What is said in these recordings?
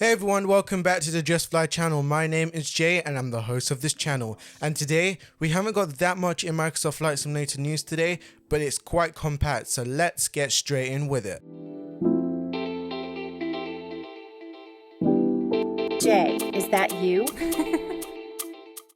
Hey everyone, welcome back to the Justfly channel. My name is Jay and I'm the host of this channel. And today, we haven't got that much in Microsoft Flight Simulator news today, but it's quite compact, so let's get straight in with it. Jay, is that you?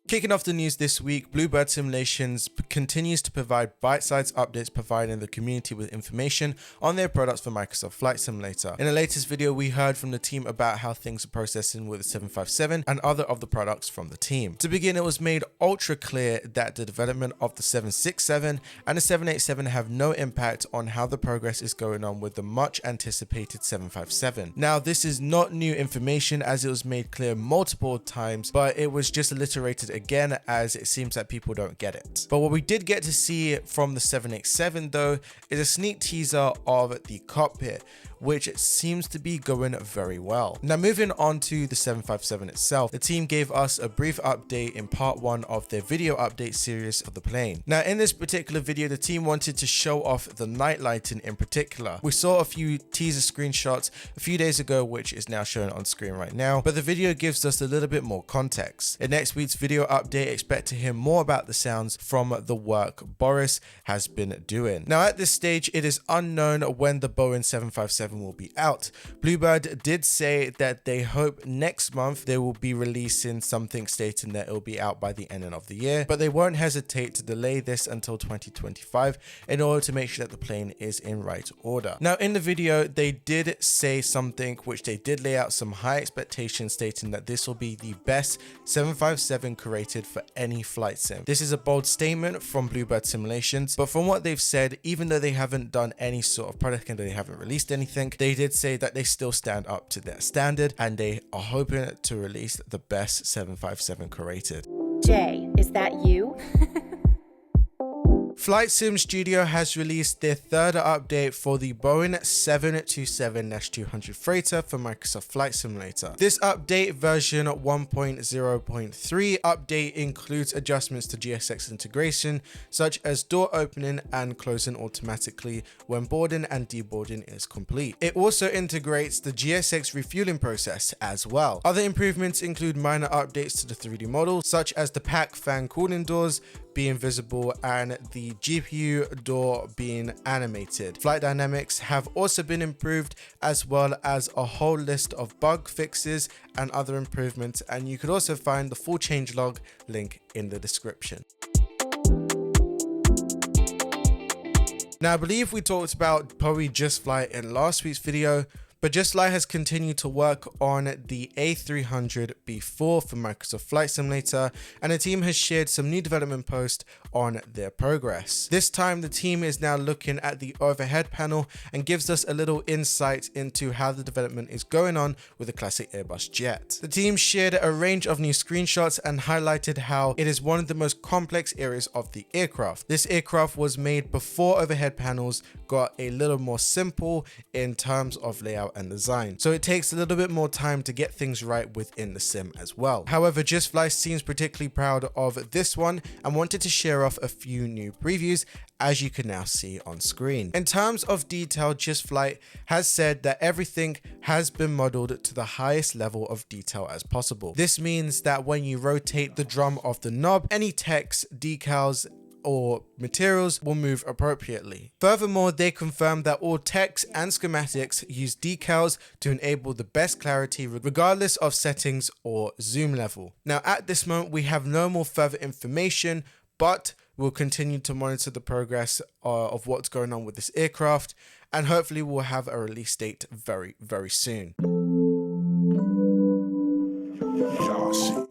Kicking off the news this week, Bluebird Simulations continues to provide bite-sized updates, providing the community with information on their products for Microsoft Flight Simulator. In the latest video, we heard from the team about how things are processing with the 757 and other of the products from the team. To begin, it was made ultra clear that the development of the 767 and the 787 have no impact on how the progress is going on with the much anticipated 757. Now, this is not new information as it was made clear multiple times, but it was just alliterated again as it seems that people don't get it. But what we did get to see from the 787 though is a sneak teaser of the cockpit, which seems to be going very well. Now moving on to the 757 itself, the team gave us a brief update in part 1 of their video update series of the plane. Now in this particular video, the team wanted to show off the night lighting in particular. We saw a few teaser screenshots a few days ago, which is now shown on screen right now, but the video gives us a little bit more context. In next week's video update, expect to hear more about the sounds from the work Boris has been doing. Now at this stage, it is unknown when the Boeing 757 will be out. Bluebird did say that they hope next month they will be releasing something stating that it will be out by the end of the year, but they won't hesitate to delay this until 2025 in order to make sure that the plane is in right order. Now in the video, they did say something which they did lay out some high expectations, stating that this will be the best 757 created for any flight sim. This is a bold statement from Bluebird Simulations, but from what they've said, even though they haven't done any sort of product and they haven't released anything, they did say that they still stand up to their standard and they are hoping to release the best 757 created. Jay, is that you? FlightSim Studio has released their third update for the Boeing 727-200 freighter for Microsoft Flight Simulator. This update, version 1.0.3 update, includes adjustments to GSX integration, such as door opening and closing automatically when boarding and deboarding is complete. It also integrates the GSX refueling process as well. Other improvements include minor updates to the 3D model, such as the pack fan cooling doors being visible and the GPU door being animated. Flight dynamics have also been improved, as well as a whole list of bug fixes and other improvements, and you could also find the full changelog link in the description. Now I believe we talked about probably Justfly in last week's video, but Justfly has continued to work on the A300B4 for Microsoft Flight Simulator, and the team has shared some new development posts on their progress. This time, the team is now looking at the overhead panel and gives us a little insight into how the development is going on with the classic Airbus jet. The team shared a range of new screenshots and highlighted how it is one of the most complex areas of the aircraft. This aircraft was made before overhead panels got a little more simple in terms of layout and design, so it takes a little bit more time to get things right within the sim as well. However, Justfly seems particularly proud of this one and wanted to share off a few new previews, as you can now see on screen. In terms of detail, Justfly has said that everything has been modeled to the highest level of detail as possible. This means that when you rotate the drum of the knob, any text, decals, or materials will move appropriately. Furthermore, they confirmed that all text and schematics use decals to enable the best clarity regardless of settings or zoom level. Now at this moment, we have no more further information, but we'll continue to monitor the progress of what's going on with this aircraft, and hopefully we'll have a release date very, very soon.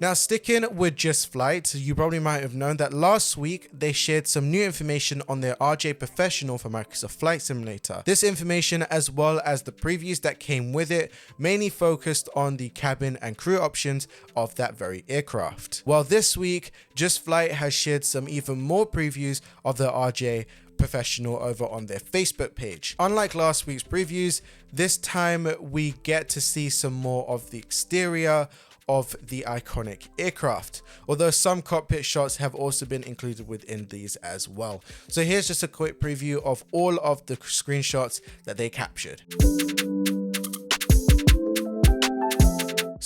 Now sticking with Justfly, you probably might have known that last week they shared some new information on their RJ Professional for Microsoft Flight Simulator. This information, as well as the previews that came with it, mainly focused on the cabin and crew options of that very aircraft. Well, this week Justfly has shared some even more previews of the RJ Professional over on their Facebook page. Unlike last week's previews, this time we get to see some more of the exterior of the iconic aircraft, although some cockpit shots have also been included within these as well. So here's just a quick preview of all of the screenshots that they captured.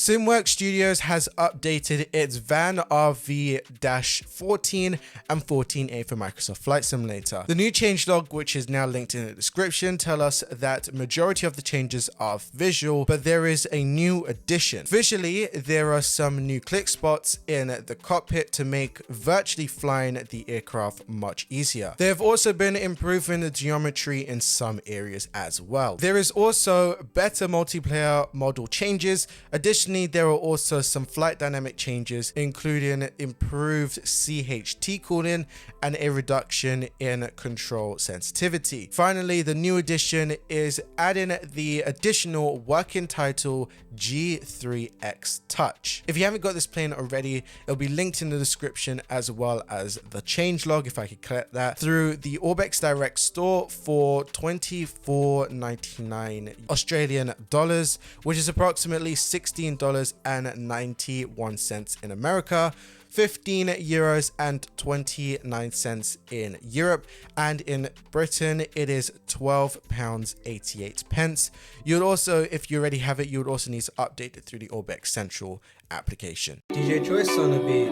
SimWorks Studios has updated its VAN RV-14 and 14A for Microsoft Flight Simulator. The new changelog, which is now linked in the description, tell us that majority of the changes are visual, but there is a new addition. Visually, there are some new click spots in the cockpit to make virtually flying the aircraft much easier. They have also been improving the geometry in some areas as well. There is also better multiplayer model changes. Additionally, there are also some flight dynamic changes, including improved CHT cooling and a reduction in control sensitivity. Finally, the new addition is adding the additional working title G3X Touch. If you haven't got this plane already, it'll be linked in the description, as well as the changelog, if I could collect that, through the Orbex Direct store for $24.99 Australian dollars, which is approximately $16.91 in America, €15 and 29 cents in Europe, and in Britain it is £12.88. You'd also, if you already have it, you would also need to update it through the Orbex Central application. DJ Choice on a beat.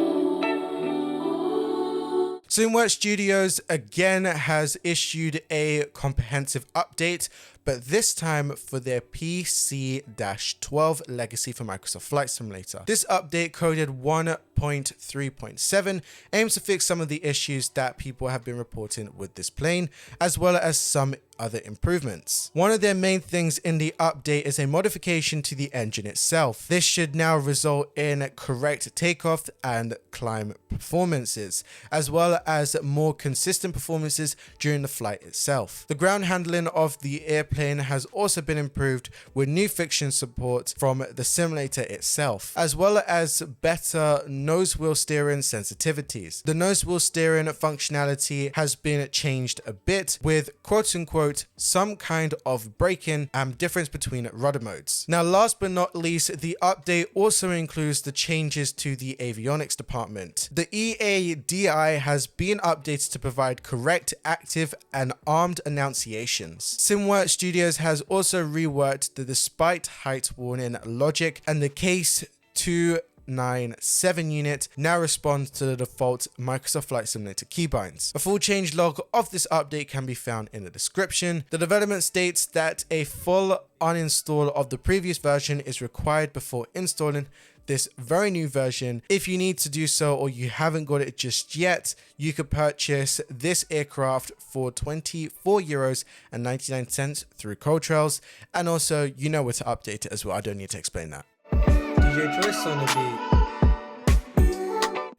SimWorks Studios again has issued a comprehensive update, but this time for their PC-12 legacy for Microsoft Flight Simulator. This update, coded 1.3.7, aims to fix some of the issues that people have been reporting with this plane, as well as some other improvements. One of their main things in the update is a modification to the engine itself. This should now result in correct takeoff and climb performances, as well as more consistent performances during the flight itself. The ground handling of the airplane has also been improved with new friction support from the simulator itself, as well as better nose wheel steering sensitivities. The nose wheel steering functionality has been changed a bit, with quote-unquote some kind of braking and difference between rudder modes. Now, last but not least, the update also includes the changes to the avionics department. The EADI has been updated to provide correct active and armed annunciations. SimWorks Studios has also reworked the despite height warning logic, and the case 297 unit now responds to the default Microsoft Flight Simulator keybinds. A full change log of this update can be found in the description. The development states that a full uninstall of the previous version is required before installing this very new version. If you need to do so, or you haven't got it just yet, you could purchase this aircraft for €24.99 through Cotrails, and also you know where to update it as well. I don't need to explain that. DJ Choice on the beat.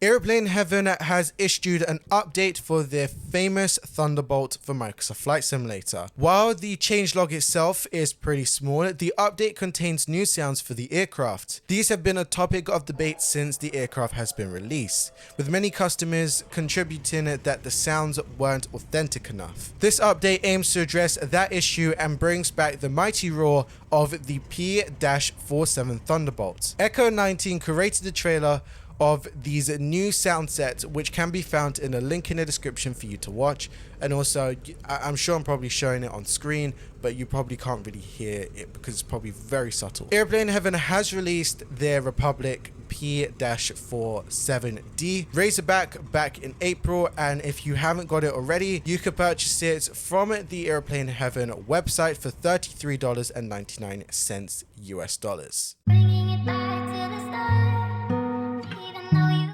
Aeroplane Heaven has issued an update for their famous Thunderbolt for Microsoft Flight Simulator. While the changelog itself is pretty small, the update contains new sounds for the aircraft. These have been a topic of debate since the aircraft has been released, with many customers contributing that the sounds weren't authentic enough. This update aims to address that issue and brings back the mighty roar of the P-47 Thunderbolt. Echo 19 curated the trailer of these new sound sets, which can be found in a link in the description for you to watch. And also, I'm sure I'm probably showing it on screen, but you probably can't really hear it because it's probably very subtle. Aeroplane Heaven has released their Republic P-47D Razorback back in April, and if you haven't got it already, you could purchase it from the Aeroplane Heaven website for $33.99 US dollars.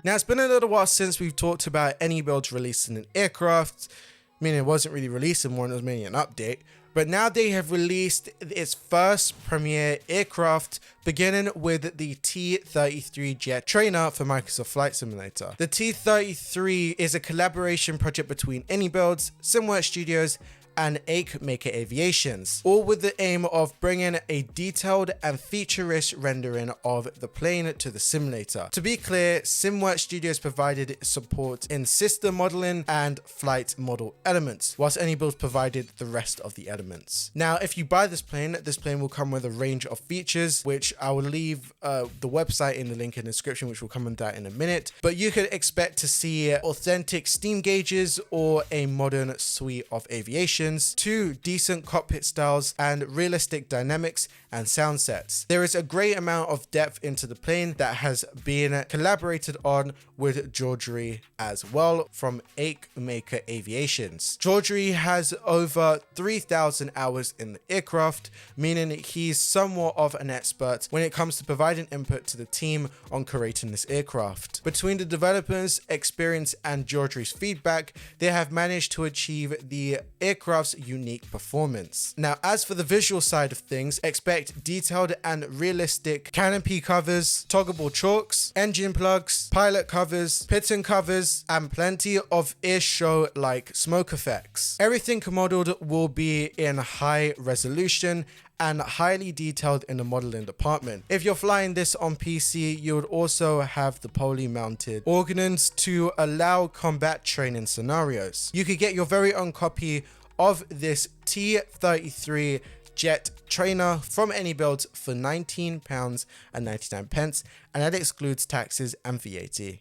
Now, it's been a little while since we've talked about iniBuilds releasing an aircraft. I mean, it wasn't really releasing one, it was mainly an update. But now they have released its first premiere aircraft, beginning with the T-33 jet trainer for Microsoft Flight Simulator. The T-33 is a collaboration project between iniBuilds, SimWorks Studios, and Maker Aviations, all with the aim of bringing a detailed and feature-rich rendering of the plane to the simulator. To be clear, SimWorks Studios provided support in system modeling and flight model elements, whilst iniBuilds provided the rest of the elements. Now, if you buy this plane will come with a range of features, which I will leave the website in the link in the description, which will come on that in a minute. But you could expect to see authentic steam gauges or a modern suite of aviation animations, 2 decent cockpit styles, and realistic dynamics and sound sets. There is a great amount of depth into the plane that has been collaborated on with Georgery as well from Maker Aviations. Georgery has over 3,000 hours in the aircraft, meaning he's somewhat of an expert when it comes to providing input to the team on creating this aircraft. Between the developers' experience and Georgery's feedback, they have managed to achieve the aircraft's unique performance. Now, as for the visual side of things, expect detailed and realistic canopy covers, toggleable chalks, engine plugs, pilot covers, piston covers, and plenty of airshow-like smoke effects. Everything modeled will be in high resolution and highly detailed in the modeling department. If you're flying this on PC, you would also have the poly mounted ordnance to allow combat training scenarios. You could get your very own copy of this T-33 jet trainer from iniBuilds for £19.99, and that excludes taxes and VAT.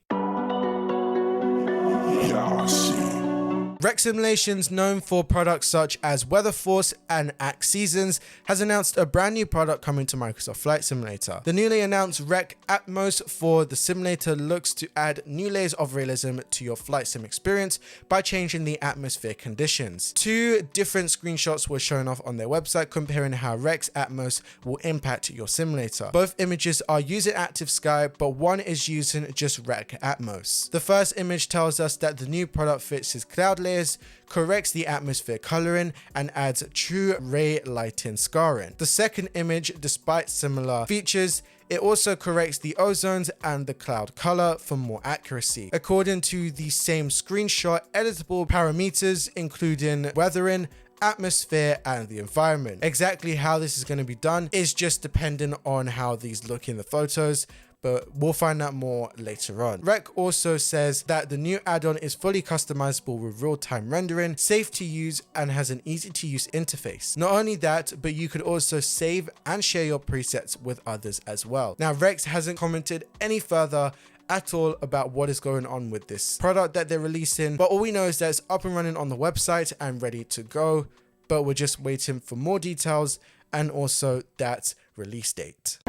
REX Simulations, known for products such as Weather Force and Act Seasons, has announced a brand new product coming to Microsoft Flight Simulator. The newly announced REX Atmos for the simulator looks to add new layers of realism to your flight sim experience by changing the atmosphere conditions. 2 different screenshots were shown off on their website comparing how REX Atmos will impact your simulator. Both images are using active sky, but one is using just REX Atmos. The first image tells us that the new product fixes cloud layers, corrects the atmosphere coloring, and adds true ray lighting scarring. The second image, despite similar features, it also corrects the ozones and the cloud color for more accuracy. According to the same screenshot, editable parameters including weathering, atmosphere, and the environment. Exactly how this is going to be done is just dependent on how these look in the photos, but we'll find out more later on. REX also says that the new add-on is fully customizable with real-time rendering, safe to use, and has an easy-to-use interface. Not only that, but you could also save and share your presets with others as well. Now, REX hasn't commented any further at all about what is going on with this product that they're releasing, but all we know is that it's up and running on the website and ready to go, but we're just waiting for more details and also that release date.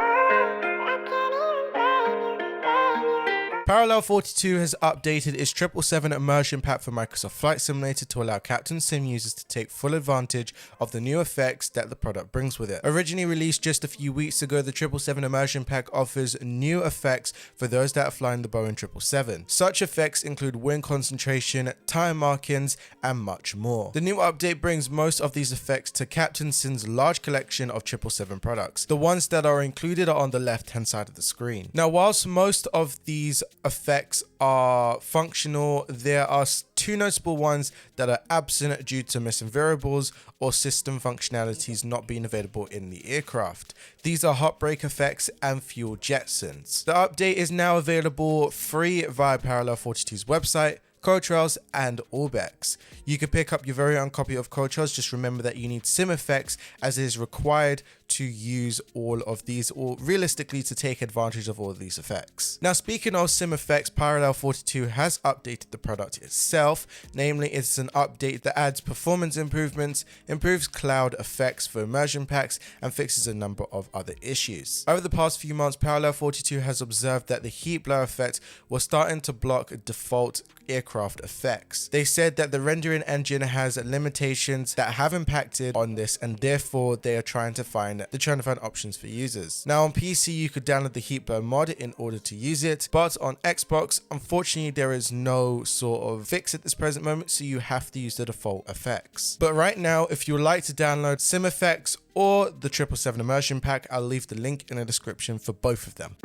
Parallel 42 has updated its 777 immersion pack for Microsoft Flight Simulator to allow Captain Sim users to take full advantage of the new effects that the product brings with it. Originally released just a few weeks ago, the 777 immersion pack offers new effects for those that are flying the Boeing 777. Such effects include wind concentration, tire markings, and much more. The new update brings most of these effects to Captain Sim's large collection of 777 products. The ones that are included are on the left-hand side of the screen. Now, whilst most of these effects are functional, there are 2 noticeable ones that are absent due to missing variables or system functionalities not being available in the aircraft. These are hot brake effects and fuel jetsons. The update is now available free via Parallel 42's website, Cotrails, and Orbex. You can pick up your very own copy of Cotrails. Just remember that you need SimFX, as it is required to use all of these, or realistically to take advantage of all of these effects. Now, speaking of SimFX, Parallel 42 has updated the product itself. Namely, it's an update that adds performance improvements, improves cloud effects for immersion packs, and fixes a number of other issues. Over the past few months, Parallel 42 has observed that the heat blur effect was starting to block default aircraft effects. They said that the rendering engine has limitations that have impacted on this, and therefore they are trying to find options for users. Now, on PC, you could download the heat blur mod in order to use it, but on Xbox, unfortunately, there is no sort of fix at this present moment, so you have to use the default effects. But right now, if you would like to download SimFX or the 777 immersion pack, I'll leave the link in the description for both of them.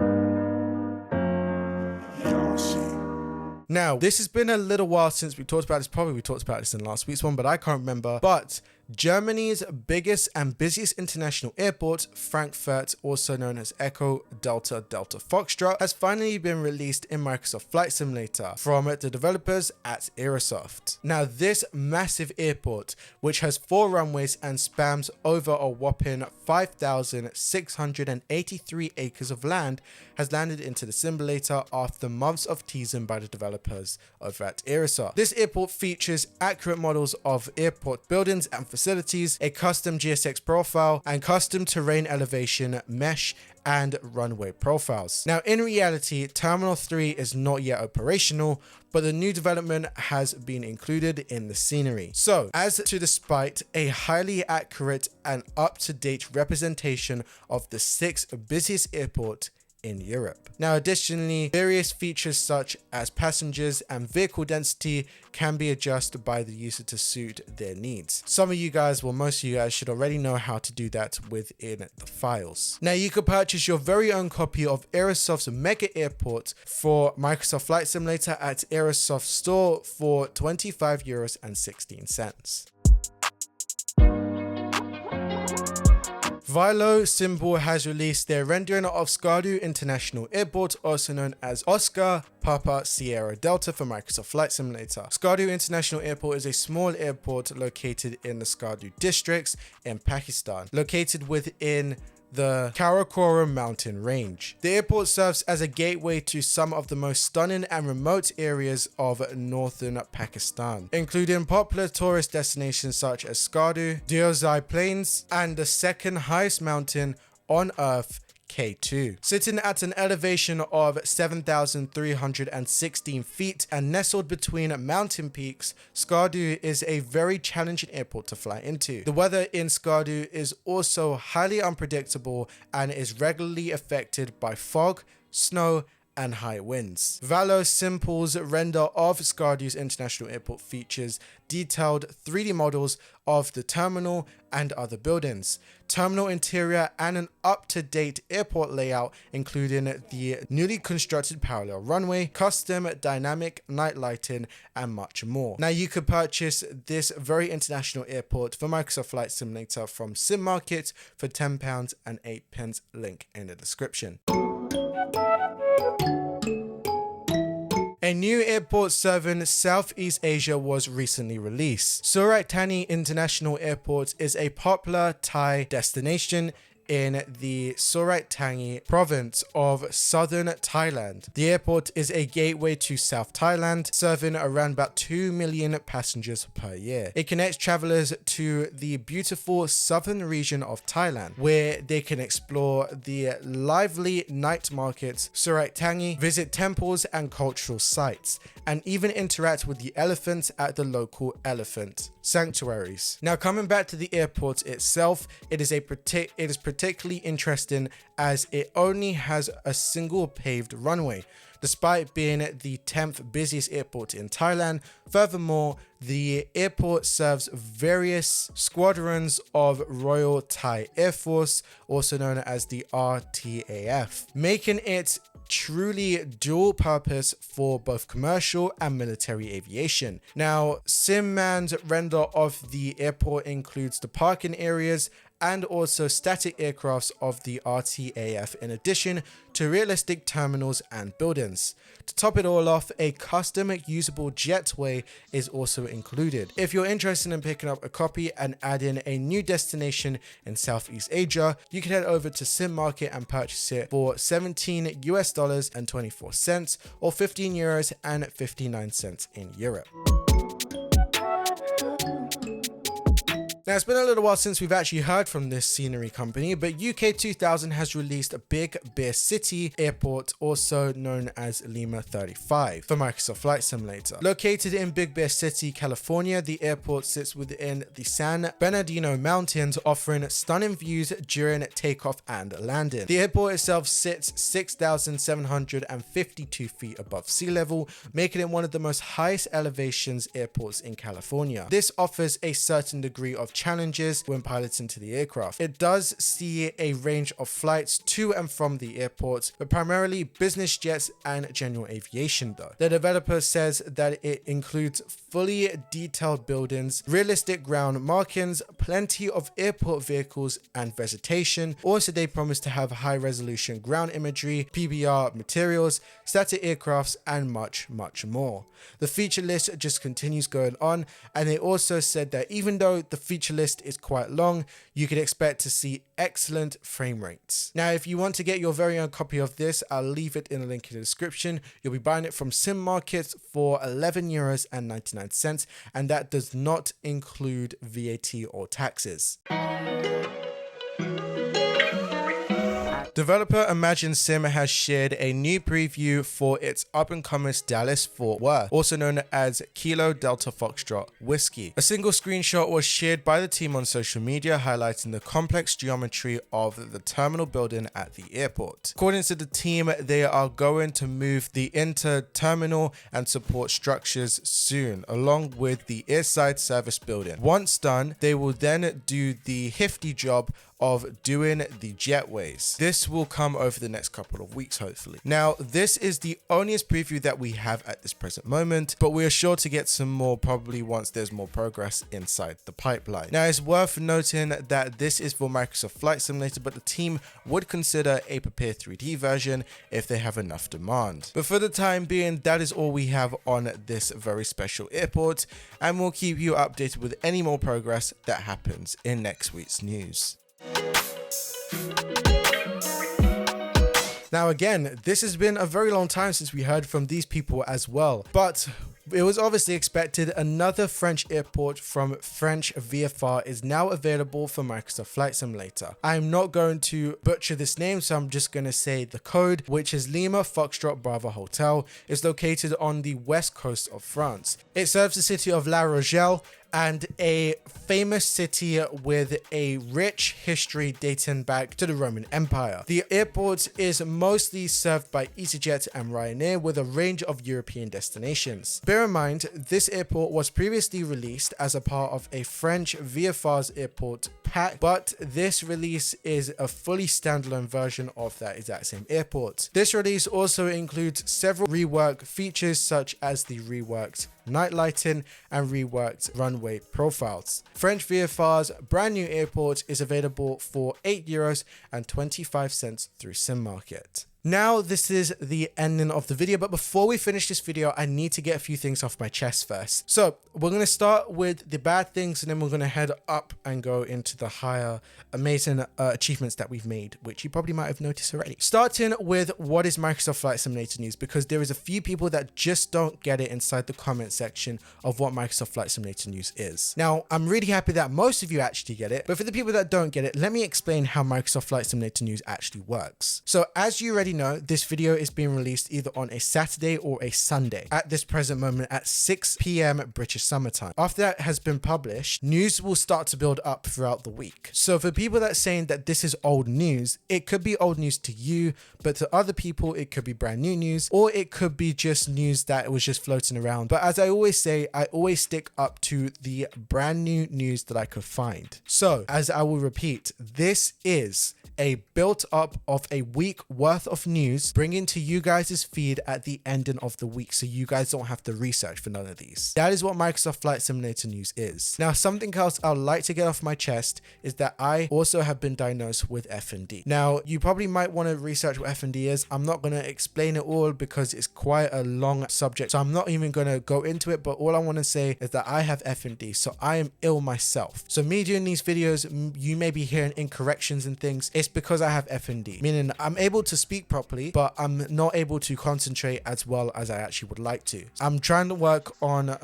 Now, this has been a little while since we talked about this. Probably we talked about this in last week's one, but I can't remember. But Germany's biggest and busiest international airport, Frankfurt, also known as Echo Delta Delta Foxtrot, has finally been released in Microsoft Flight Simulator from the developers at Aerosoft. Now, this massive airport, which has 4 runways and spans over a whopping 5,683 acres of land, has landed into the simulator after months of teasing by the developers over at Aerosoft. This airport features accurate models of airport buildings and facilities, a custom GSX profile, and custom terrain elevation, mesh, and runway profiles. Now, in reality, Terminal 3 is not yet operational, but the new development has been included in the scenery. So, as to despite a highly accurate and up-to-date representation of the 6th busiest airport in Europe. Now, additionally, various features such as passengers and vehicle density can be adjusted by the user to suit their needs. Some of you guys, well, most of you guys should already know how to do that within the files. Now, you could purchase your very own copy of Aerosoft's Mega Airport for Microsoft Flight Simulator at Aerosoft Store for €25.16. VueloSimple has released their rendering of Skardu International Airport, also known as Oscar Papa Sierra Delta for Microsoft Flight Simulator. Skardu International Airport is a small airport located in the Skardu districts in Pakistan, located within the Karakoram mountain range. The airport serves as a gateway to some of the most stunning and remote areas of northern Pakistan, including popular tourist destinations such as Skardu, Diozai Plains, and the second highest mountain on Earth, K2. Sitting at an elevation of 7,316 feet and nestled between mountain peaks, Skardu is a very challenging airport to fly into. The weather in Skardu is also highly unpredictable and is regularly affected by fog, snow, and high winds. VueloSimple's render of Skardu's International Airport features detailed 3D models of the terminal and other buildings, terminal interior, and an up-to-date airport layout, including the newly constructed parallel runway, custom dynamic night lighting, and much more. Now, you could purchase this very international airport for Microsoft Flight Simulator from Sim Market for £10 and 8p, link in the description. A new airport serving Southeast Asia was recently released. Surat Thani International Airport is a popular Thai destination in the Surat Thani province of southern Thailand. The airport is a gateway to South Thailand, serving around about 2 million passengers per year. It connects travelers to the beautiful southern region of Thailand, where they can explore the lively night markets, Surat Thani, visit temples and cultural sites, and even interact with the elephants at the local elephant sanctuaries. Now, coming back to the airport itself, it is particularly interesting as it only has a single paved runway, despite being the 10th busiest airport in Thailand. Furthermore, the airport serves various squadrons of Royal Thai Air Force, also known as the RTAF, making it truly dual purpose for both commercial and military aviation. Now, SimMan's render of the airport includes the parking areas and also static aircrafts of the RTAF, in addition to realistic terminals and buildings. To top it all off, a custom usable jetway is also included. If you're interested in picking up a copy and adding a new destination in Southeast Asia, you can head over to Sim Market and purchase it for $17.24 or €15.59 in Europe. Now, it's been a little while since we've actually heard from this scenery company, but UK 2000 has released a Big Bear City Airport, also known as Lima 35, for Microsoft Flight Simulator. Located in Big Bear City, California, the airport sits within the San Bernardino Mountains, offering stunning views during takeoff and landing. The airport itself sits 6,752 feet above sea level, making it one of the most highest elevations airports in California. This offers a certain degree of challenges when piloting to the aircraft. It does see a range of flights to and from the airport, but primarily business jets and general aviation though. The developer says that it includes fully detailed buildings, realistic ground markings, plenty of airport vehicles and vegetation. Also, they promise to have high resolution ground imagery, PBR materials, static aircrafts, and much more. The feature list just continues going on, and they also said that even though the feature list is quite long, you could expect to see excellent frame rates. Now, if you want to get your very own copy of this, I'll leave it in the link in the description. You'll be buying it from Sim Markets for €11.99, and that does not include VAT or taxes. Developer Imaginesim has shared a new preview for its up-and-coming Dallas Fort Worth, also known as Kilo Delta Foxtrot Whiskey. A single screenshot was shared by the team on social media, highlighting the complex geometry of the terminal building at the airport. According to the team, they are going to move the inter-terminal and support structures soon, along with the airside service building. Once done, they will then do the hefty job of doing the jetways. This will come over the next couple of weeks, hopefully. Now, this is the onlyest preview that we have at this present moment, but we are sure to get some more probably once there's more progress inside the pipeline. Now, it's worth noting that this is for Microsoft Flight Simulator, but the team would consider a prepared 3D version if they have enough demand. But for the time being, that is all we have on this very special airport, and we'll keep you updated with any more progress that happens in next week's news. Now again, this has been a very long time since we heard from these people as well, but it was obviously expected. Another French airport from FranceVFR is now available for Microsoft Flight Simulator. I'm not going to butcher this name, so I'm just going to say the code, which is Lima Foxtrot Bravo Hotel. Is located on the west coast of France. It serves the city of La Rochelle, and a famous city with a rich history dating back to the Roman Empire. The airport is mostly served by EasyJet and Ryanair, with a range of European destinations. Bear in mind, this airport was previously released as a part of a French VFR's airport pack, but this release is a fully standalone version of that exact same airport. This release also includes several reworked features, such as the reworked night lighting and reworked runway profiles. FranceVFR's brand new airport is available for €8.25 through Sim Market. Now, this is the ending of the video, but before we finish this video, I need to get a few things off my chest first. So we're going to start with the bad things, and then we're going to head up and go into the higher amazing achievements that we've made, which you probably might have noticed already. Starting with what is Microsoft Flight Simulator News, because there is a few people that just don't get it inside the comment section of what Microsoft Flight Simulator News is. Now, I'm really happy that most of you actually get it, but for the people that don't get it, let me explain how Microsoft Flight Simulator News actually works. So as you already know, this video is being released either on a Saturday or a Sunday at this present moment at 6 p.m. British summertime. After that has been published, news will start to build up throughout the week. So for people that are saying that this is old news, it could be old news to you, but to other people it could be brand new news, or it could be just news that was just floating around. But as I always say, I always stick up to the brand new news that I could find. So as I will repeat, this is a built up of a week worth of news, bringing to you guys' feed at the ending of the week, so you guys don't have to research for none of these. That is what Microsoft Flight Simulator News is. Now, something else I'd like to get off my chest is that I also have been diagnosed with FND. Now, you probably might want to research what FND is. I'm not going to explain it all because it's quite a long subject, so I'm not even going to go into it, but all I want to say is that I have FND, so I am ill myself. So me doing these videos, you may be hearing incorrections and things. It's because I have FND, meaning I'm able to speak properly, but I'm not able to concentrate as well as I actually would like to. I'm trying to work on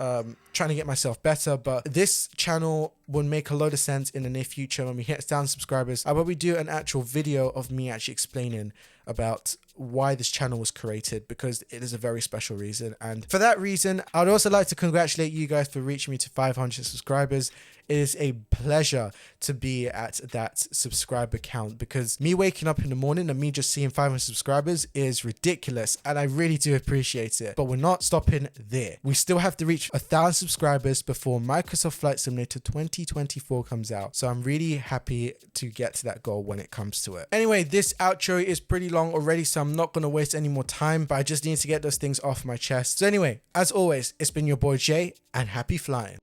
trying to get myself better, but this channel will make a load of sense in the near future. When we hit 1,000 subscribers, I will do an actual video of me actually explaining about why this channel was created, because it is a very special reason. And for that reason, I'd also like to congratulate you guys for reaching me to 500 subscribers. It is a pleasure to be at that subscriber count, because me waking up in the morning and me just seeing 500 subscribers is ridiculous, and I really do appreciate it. But we're not stopping there. We still have to reach 1,000 subscribers before Microsoft Flight Simulator 2024 comes out. So I'm really happy to get to that goal when it comes to it. Anyway, this outro is pretty long already, so I'm not going to waste any more time, but I just need to get those things off my chest. So anyway, as always, it's been your boy Jay, and happy flying.